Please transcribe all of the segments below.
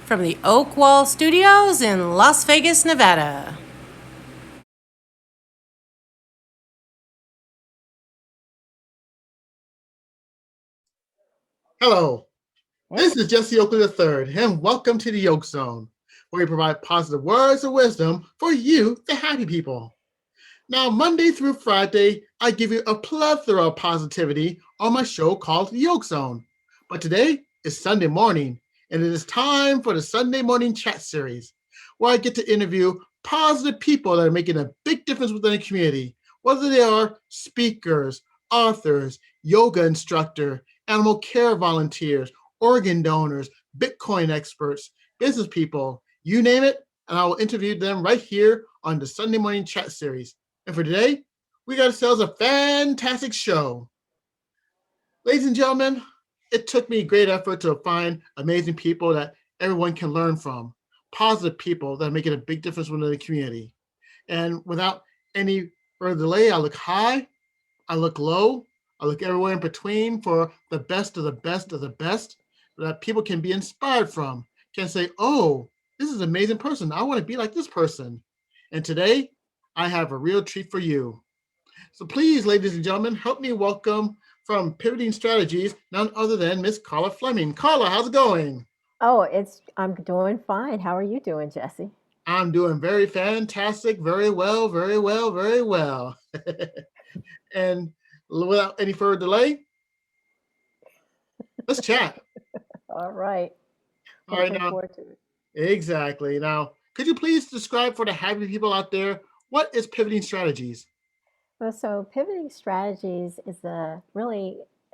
from the Oak Wall Studios in Las Vegas, Nevada. Hello, Hey. this is Jesse Oakley III, and welcome to the Yoke Zone, where we provide positive words of wisdom for you, the happy people. Now, Monday through Friday, I give you a plethora of positivity on my show called The Yoke Zone. But today is Sunday morning, and it is time for the Sunday Morning Chat Series, where I get to interview positive people that are making a big difference within the community, whether they are speakers, authors, yoga instructor, animal care volunteers, organ donors, Bitcoin experts, business people, you name it, and I will interview them right here on the Sunday Morning Chat Series. And for today, we got ourselves a fantastic show. Ladies and gentlemen, it took me great effort to find amazing people that everyone can learn from, positive people that are making a big difference within the community. And without any further delay, I look high, I look low, I look everywhere in between for the best of the best of the best that people can be inspired from, can say, oh, this is an amazing person. I want to be like this person. And today, I have a real treat for you. So please, ladies and gentlemen, help me welcome from Pivoting Strategies, none other than Miss Carla Fleming. Carla, how's it going? I'm doing fine. How are you doing, Jesse? I'm doing very fantastic, very well, very well, very well. And without any further delay, let's chat. All right. All right, Looking now, forward to it. exactly. Now, could you please describe for the happy people out there what is Pivoting Strategies? So Pivoting Strategies is a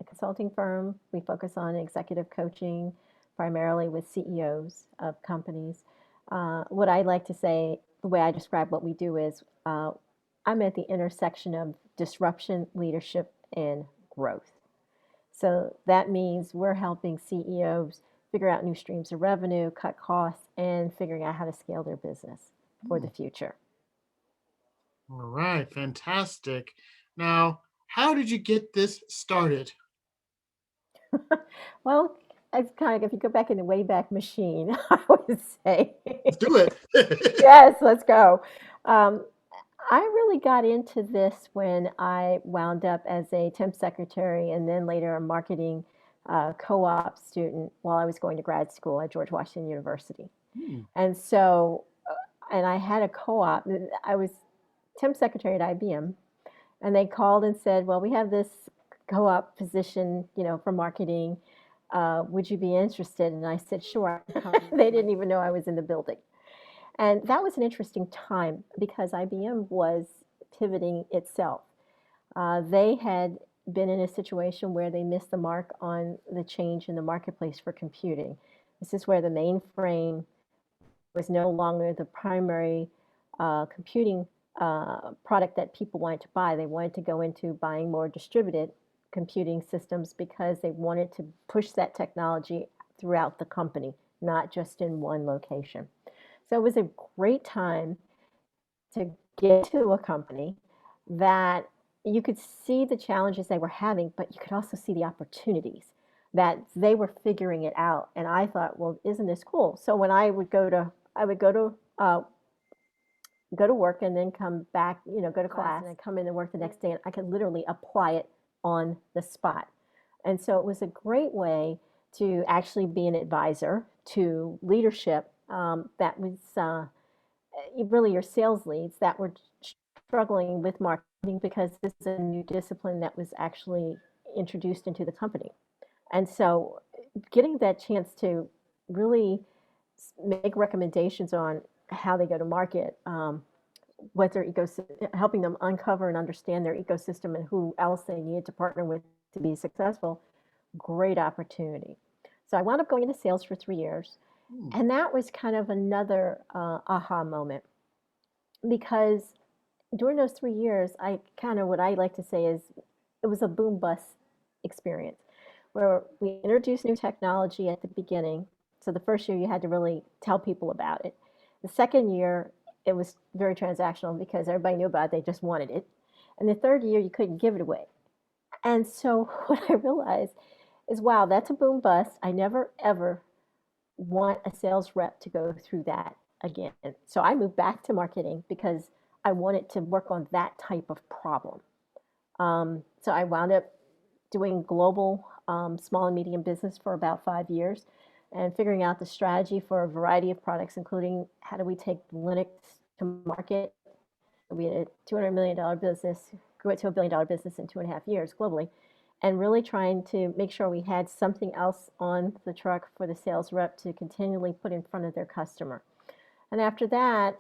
consulting firm. We focus on executive coaching, primarily with CEOs of companies. What I like to say, the way I describe what we do is, I'm at the intersection of disruption, leadership, and growth. So that means we're helping CEOs figure out new streams of revenue, cut costs, and figuring out how to scale their business for Hmm. the future. All right, fantastic. Now, how did you get this started? Well, it's kind of, if you go back in the Wayback Machine, I would say, Let's do it. yes, let's go. Um, I really got into this when I wound up as a temp secretary and then later a marketing co-op student while I was going to grad school at George Washington University. Hmm. And so, and I had a co-op. I was temp secretary at IBM, and they called and said, "Well, we have this co-op position, for marketing. Would you be interested?" And I said, "Sure." They didn't even know I was in the building, and that was an interesting time because IBM was pivoting itself. They had been in a situation where they missed the mark on the change in the marketplace for computing. This is where the mainframe was no longer the primary computing product that people wanted to buy. They wanted to go into buying more distributed computing systems because they wanted to push that technology throughout the company, not just in one location. So it was a great time to get to a company that you could see the challenges they were having, but you could also see the opportunities that they were figuring it out. And I thought, well, isn't this cool? So when I would go to work and then come back, go to class and then come in and work the next day, and I could literally apply it on the spot. And so it was a great way to actually be an advisor to leadership that was really your sales leads that were struggling with marketing because this is a new discipline that was actually introduced into the company. And so getting that chance to really make recommendations on how they go to market, what their ecosystem, helping them uncover and understand their ecosystem and who else they needed to partner with to be successful, great opportunity. So I wound up going into sales for 3 years. Hmm. And that was kind of another aha moment because during those 3 years, I kind of, what I like to say is, it was a boom bust experience where we introduced new technology at the beginning. So the first year you had to really tell people about it. The second year it was very transactional because everybody knew about it, they just wanted it. And the third year you couldn't give it away. And so what I realized is, wow, that's a boom bust. I never ever want a sales rep to go through that again. So I moved back to marketing because I wanted to work on that type of problem. So I wound up doing global small and medium business for about 5 years and figuring out the strategy for a variety of products, including how do we take Linux to market. We had a $200 million business, grew it to $1 billion business in 2.5 years globally, and really trying to make sure we had something else on the truck for the sales rep to continually put in front of their customer. And after that,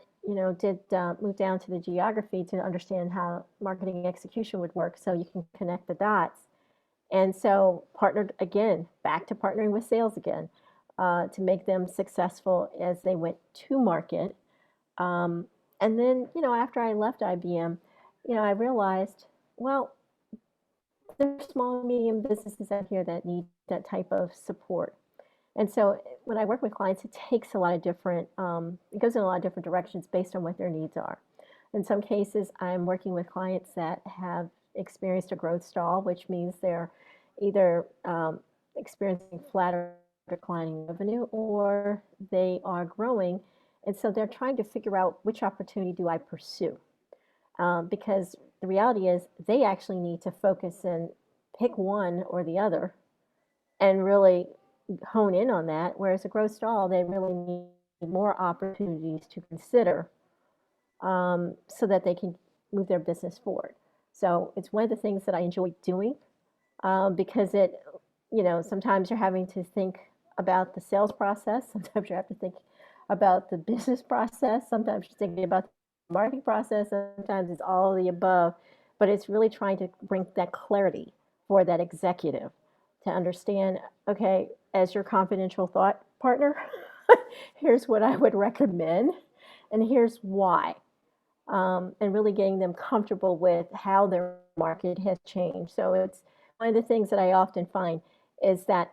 did move down to the geography to understand how marketing execution would work so you can connect the dots. And so partnered again, back to partnering with sales again to make them successful as they went to market. Um, and then, after I left IBM, I realized, well, there's small and medium businesses out here that need that type of support. And so when I work with clients, it takes a lot of different, it goes in a lot of different directions based on what their needs are. In some cases, I'm working with clients that have experienced a growth stall, which means they're either experiencing flat or declining revenue, or they are growing. And so they're trying to figure out which opportunity do I pursue. Because the reality is they actually need to focus and pick one or the other and really hone in on that. Whereas a growth stall, they really need more opportunities to consider so that they can move their business forward. So it's one of the things that I enjoy doing because sometimes you're having to think about the sales process. Sometimes you have to think about the business process. Sometimes you're thinking about the marketing process. Sometimes it's all of the above. But it's really trying to bring that clarity for that executive to understand, okay, as your confidential thought partner, here's what I would recommend, and here's why. And really getting them comfortable with how their market has changed. So it's one of the things that I often find is that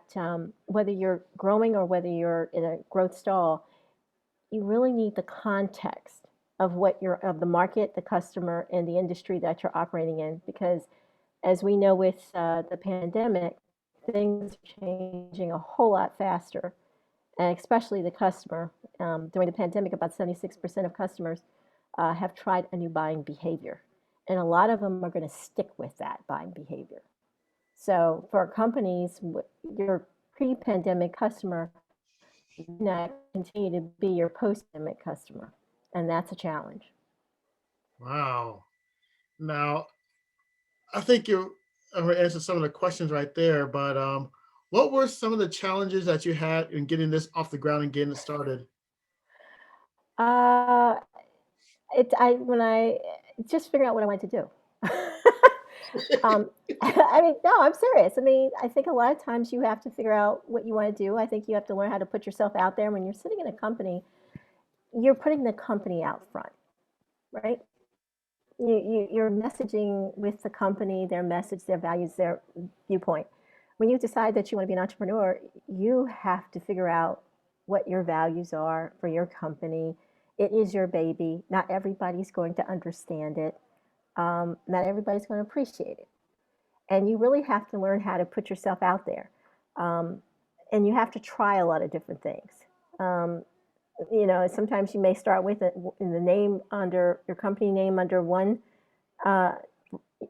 whether you're growing or whether you're in a growth stall, you really need the context of of the market, the customer, and the industry that you're operating in. Because as we know with the pandemic, things are changing a whole lot faster, and especially the customer. During the pandemic, about 76% of customers have tried a new buying behavior. And a lot of them are going to stick with that buying behavior. So for companies, your pre-pandemic customer may not continue to be your post-pandemic customer. And that's a challenge. Wow. Now, I think you answered some of the questions right there, but what were some of the challenges that you had in getting this off the ground and getting it started? Uh, when I just figured out what I wanted to do. I mean, no, I'm serious. I mean, I think a lot of times you have to figure out what you want to do. I think you have to learn how to put yourself out there. When you're sitting in a company, you're putting the company out front, right? You're messaging with the company, their message, their values, their viewpoint. When you decide that you want to be an entrepreneur, you have to figure out what your values are for your company. It is your baby. Not everybody's going to understand it. Not everybody's going to appreciate it. And you really have to learn how to put yourself out there. Um, and you have to try a lot of different things. Um, Sometimes you may start with it in the name under your company name under one uh,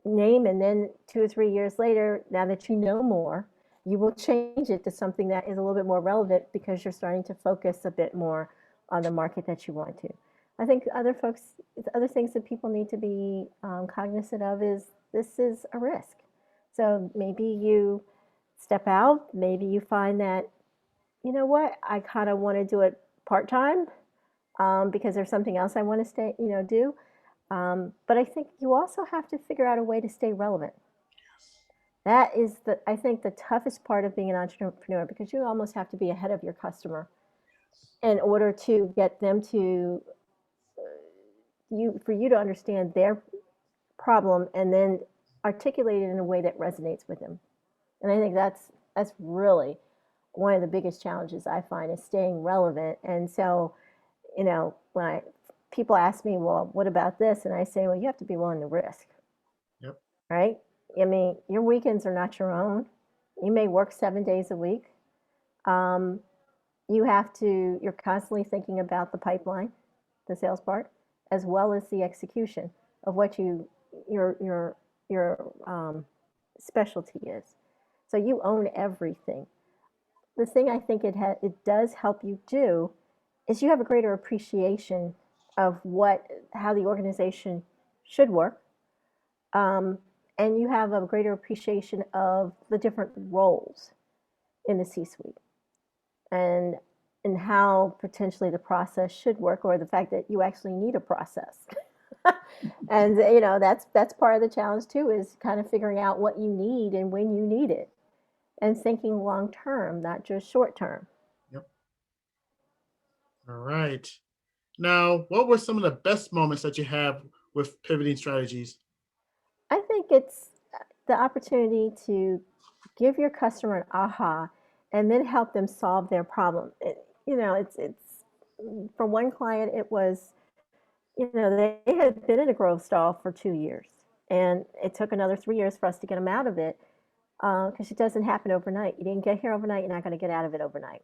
name, and then 2 or 3 years later, now that you know more, you will change it to something that is a little bit more relevant because you're starting to focus a bit more on the market that you want to. I think other things that people need to be cognizant of is this is a risk. So maybe you step out, maybe you find that, you know what, I kind of want to do it part time because there's something else I want to do. But I think you also have to figure out a way to stay relevant. That is I think the toughest part of being an entrepreneur because you almost have to be ahead of your customer in order to get them to for you to understand their problem and then articulate it in a way that resonates with them. And I think that's really one of the biggest challenges I find is staying relevant. And so, when people ask me, well, what about this? And I say, well, you have to be willing to risk, Yep. right? I mean, your weekends are not your own. You may work 7 days a week. Um, you're constantly thinking about the pipeline, the sales part, as well as the execution of what your specialty is. So you own everything. The thing I think it does help you do is you have a greater appreciation of how the organization should work, um, and you have a greater appreciation of the different roles in the C-suite and how potentially the process should work, or the fact that you actually need a process. And that's part of the challenge too, is kind of figuring out what you need and when you need it, and thinking long term, not just short term. Yep. All right. Now, what were some of the best moments that you have with pivoting strategies? I think it's the opportunity to give your customer an aha and then help them solve their problem. It's for one client, it was, they had been in a growth stall for 2 years, and it took another 3 years for us to get them out of it, because it doesn't happen overnight. You didn't get here overnight, you're not going to get out of it overnight.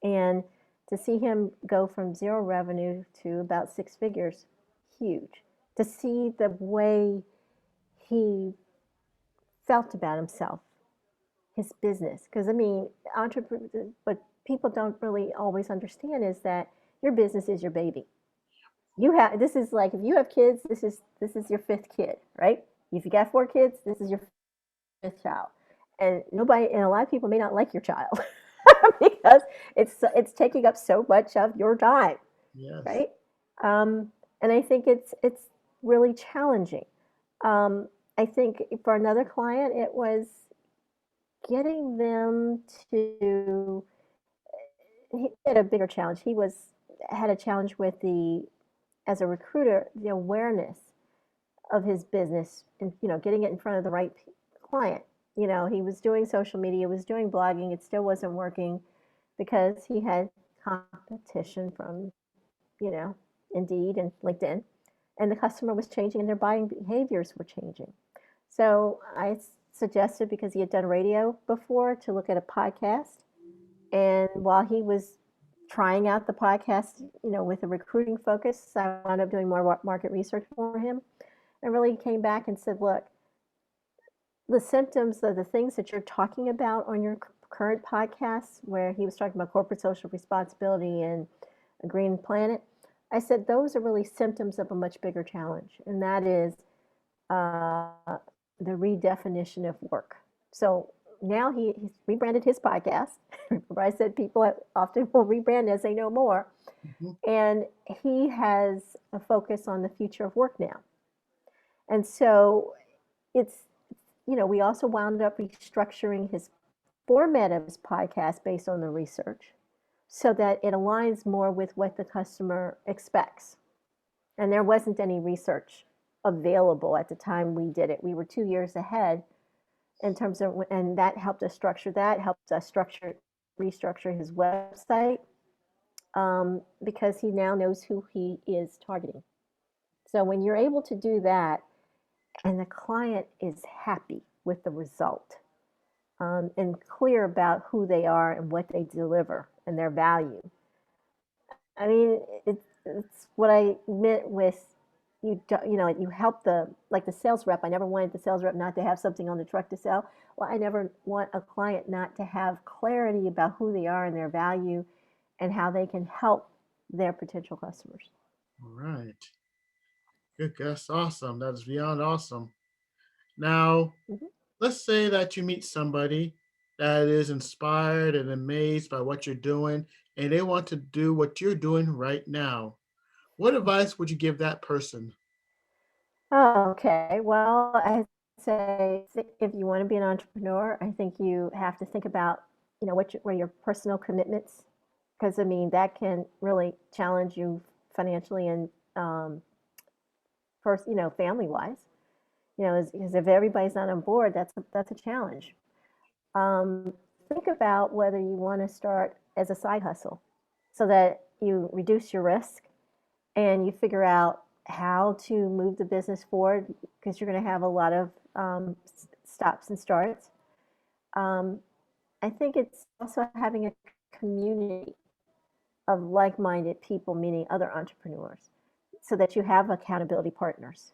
And to see him go from zero revenue to about six figures, huge. To see the way he felt about himself, his business. Because I mean, entrepreneur, but people don't really always understand is that your business is your baby. You have This is like, if you have kids, this is your fifth kid, right? If you got four kids, this is your fifth child, and a lot of people may not like your child because it's taking up so much of your time, Yes. right? And I think it's really challenging. Um, I think for another client, it was getting them to. He had a bigger challenge. Had a challenge with as a recruiter, the awareness of his business, and getting it in front of the right client. He was doing social media, was doing blogging, it still wasn't working because he had competition from you know Indeed and LinkedIn, and the customer was changing and their buying behaviors were changing. So I suggested, because he had done radio before, to look at a podcast. And while he was trying out the podcast, with a recruiting focus, I wound up doing more market research for him, and really came back and said, look, the symptoms of the things that you're talking about on your current podcast, where he was talking about corporate social responsibility and a green planet, I said those are really symptoms of a much bigger challenge, and that is uh, the redefinition of work. So now he's rebranded his podcast. Remember, I said people often will rebrand as they know more. Mhm. And he has a focus on the future of work now. And so it's, we also wound up restructuring his format of his podcast based on the research so that it aligns more with what the customer expects. And there wasn't any research available at the time we did it. We were 2 years ahead in terms of, and that helped us structure restructure his website, because he now knows who he is targeting. So when you're able to do that and the client is happy with the result, and clear about who they are and what they deliver and their value. I mean, it's what I meant with you help the sales rep. I never wanted the sales rep not to have something on the truck to sell. Well, I never want a client not to have clarity about who they are and their value and how they can help their potential customers. All right. Good. That's awesome. That is beyond awesome. Now, Mhm. let's say that you meet somebody that is inspired and amazed by what you're doing, and they want to do what you're doing right now. What advice would you give that person? Oh, okay. Well, I say, if you want to be an entrepreneur, I think you have to think about, what your personal commitments, because I mean that can really challenge you financially and, first, family wise. Because if everybody's not on board, that's a challenge. Um, think about whether you want to start as a side hustle, so that you reduce your risk and you figure out how to move the business forward, because you're going to have a lot of, stops and starts. Um, I think it's also having a community of like-minded people, meaning other entrepreneurs, so that you have accountability partners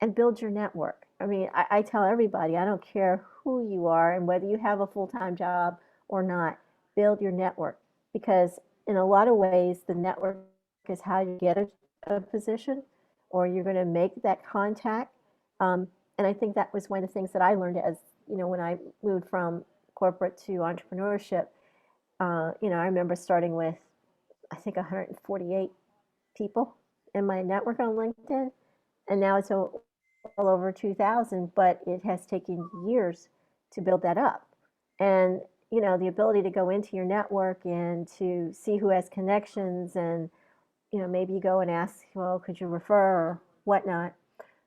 and build your network. I mean, I tell everybody, I don't care who you are and whether you have a full-time job or not, build your network, because in a lot of ways, the network is how you get a position, or you're going to make that contact. Um, and I think that was one of the things that I learned as, when I moved from corporate to entrepreneurship. I remember starting with, I think, 148 people in my network on LinkedIn, and now it's well over 2,000, but it has taken years to build that up. And, the ability to go into your network and to see who has connections, and, maybe you go and ask, well, could you refer or whatnot.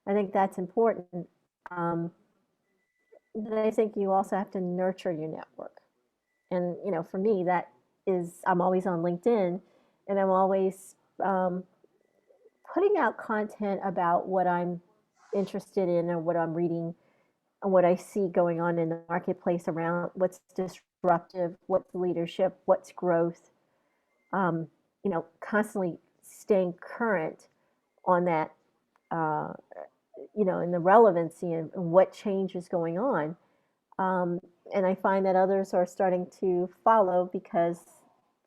I think that's important. Um, but I think you also have to nurture your network. And, for me, that is, I'm always on LinkedIn, and I'm always um, putting out content about what I'm interested in and what I'm reading and what I see going on in the marketplace around what's disruptive, what's leadership, what's growth. Constantly staying current on that, uh, and the relevancy and what change is going on. Um, and I find that others are starting to follow because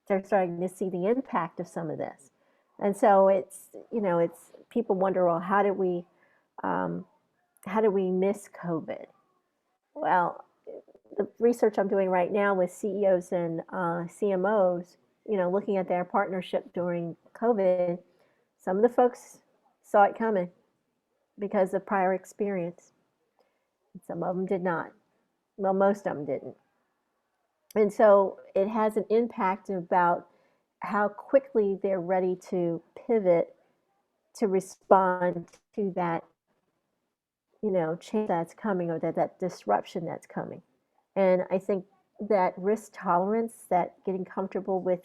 they're starting to see the impact of some of this. And so it's people wonder, well, um, how did we miss COVID? Well, the research I'm doing right now with CEOs and CMOs, looking at their partnership during COVID, some of the folks saw it coming because of prior experience. Some of them did not. Well, most of them didn't. And so it has an impact about how quickly they're ready to pivot to respond to that, change that's coming, or that disruption that's coming. And I think that risk tolerance, that getting comfortable with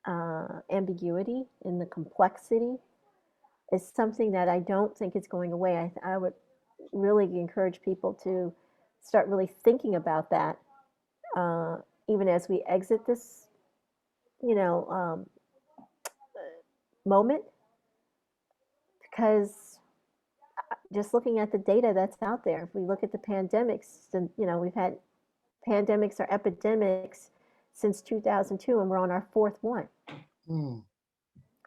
ambiguity and the complexity, is something that I don't think is going away. I would really encourage people to start really thinking about that, uh, even as we exit this, you know, um, moment, because just looking at the data that's out there, if we look at the pandemics, and we've had pandemics or epidemics since 2002, and we're on our fourth one. Mm.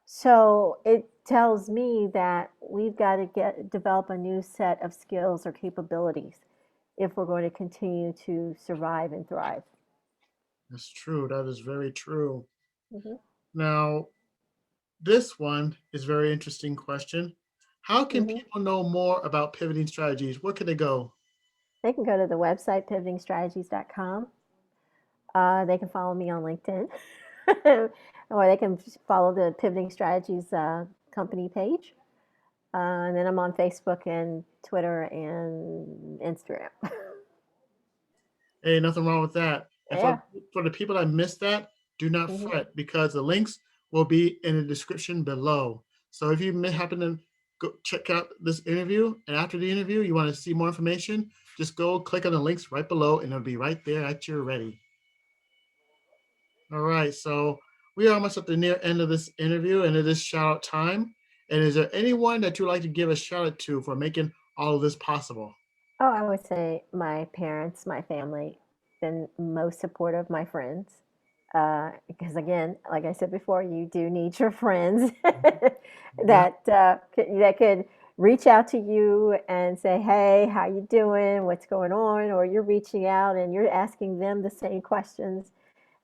So it tells me that we've got to develop a new set of skills or capabilities if we're going to continue to survive and thrive. That's true. That is very true. Hmm. Now, this one is a very interesting question. How can Hmm. people know more about pivoting strategies? Where can they go? They can go to the website pivotingstrategies.com. They can follow me on LinkedIn, or they can follow the Pivoting Strategies company page. And then I'm on Facebook and Twitter and Instagram. Hey, nothing wrong with that. And Yeah. for the people that missed that, do not Hmm. fret because the links will be in the description below. So if you may happen to go check out this interview, and after the interview you want to see more information, just go click on the links right below and it'll be right there at your ready. All right, so we are almost at the near end of this interview, and it is shout out time. And is there anyone that you'd like to give a shout out to for making all of this possible? Oh, I would say my parents, my family, been most supportive, my friends. Because again, like I said before, you do need your friends Yeah. that could reach out to you and say, "Hey, how you doing? What's going on?" Or you're reaching out and you're asking them the same questions.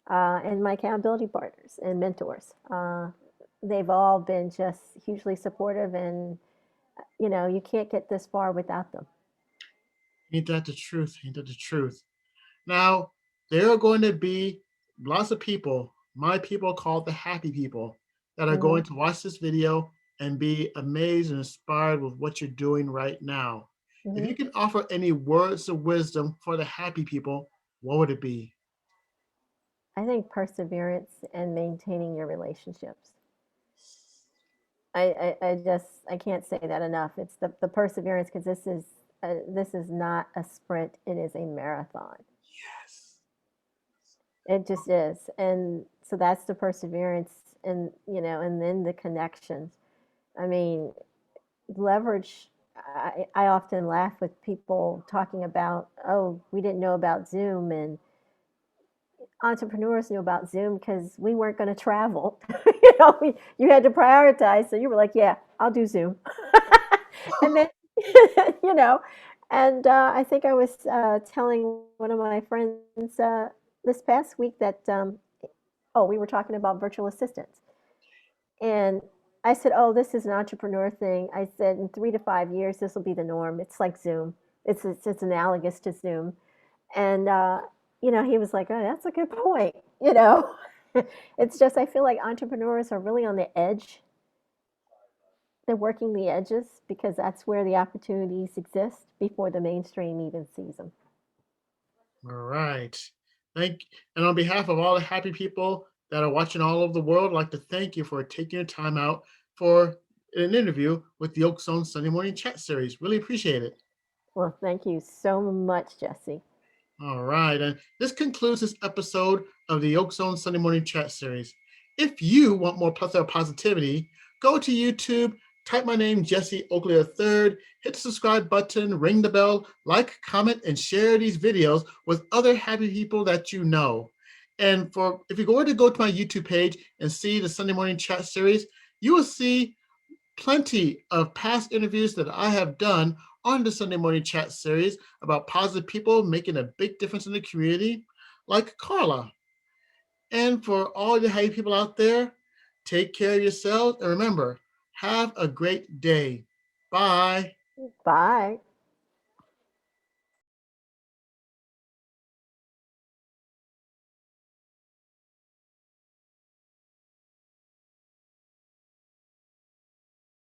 And my accountability partners and mentors, they've all been just hugely supportive, and you can't get this far without them. Ain't that the truth? Ain't that the truth? Now, there are going to be lots of people, my people called the happy people, that are Hmm. going to watch this video and be amazed and inspired with what you're doing right now. If Hmm. you can offer any words of wisdom for the happy people, what would it be? I think perseverance and maintaining your relationships. I can't say that enough. It's the perseverance, because this is not a sprint. It is a marathon. Yes. It just is. And so that's the perseverance and, and then the connections. I mean, leverage. I often laugh with people talking about, oh, we didn't know about Zoom, and entrepreneurs knew about Zoom because we weren't going to travel. You had to prioritize. So you were like, yeah, I'll do Zoom. And then, you know, and I think I was telling one of my friends this past week that, oh, we were talking about virtual assistants. And I said, oh, this is an entrepreneur thing. I said, in 3 to 5 years, this will be the norm. It's like Zoom. It's analogous to Zoom. And, he was like, oh, that's a good point. It's just, I feel like entrepreneurs are really on the edge. They're working the edges because that's where the opportunities exist before the mainstream even sees them. All right. Thank and on behalf of all the happy people that are watching all over the world, I'd like to thank you for taking your time out for an interview with the Oak Zone Sunday Morning Chat Series. Really appreciate it. Well, thank you so much, Jesse. All right. And this concludes this episode of the Oak Zone Sunday Morning Chat Series. If you want more plethora of positivity, go to YouTube, type my name, Jesse Oakley III, hit the subscribe button, ring the bell, like, comment, and share these videos with other happy people that you know. And if you were to go to my YouTube page and see the Sunday Morning Chat Series, you will see plenty of past interviews that I have done on the Sunday Morning Chat Series about positive people making a big difference in the community, like Carla. And for all the happy people out there, take care of yourselves and remember, have a great day. Bye. Bye.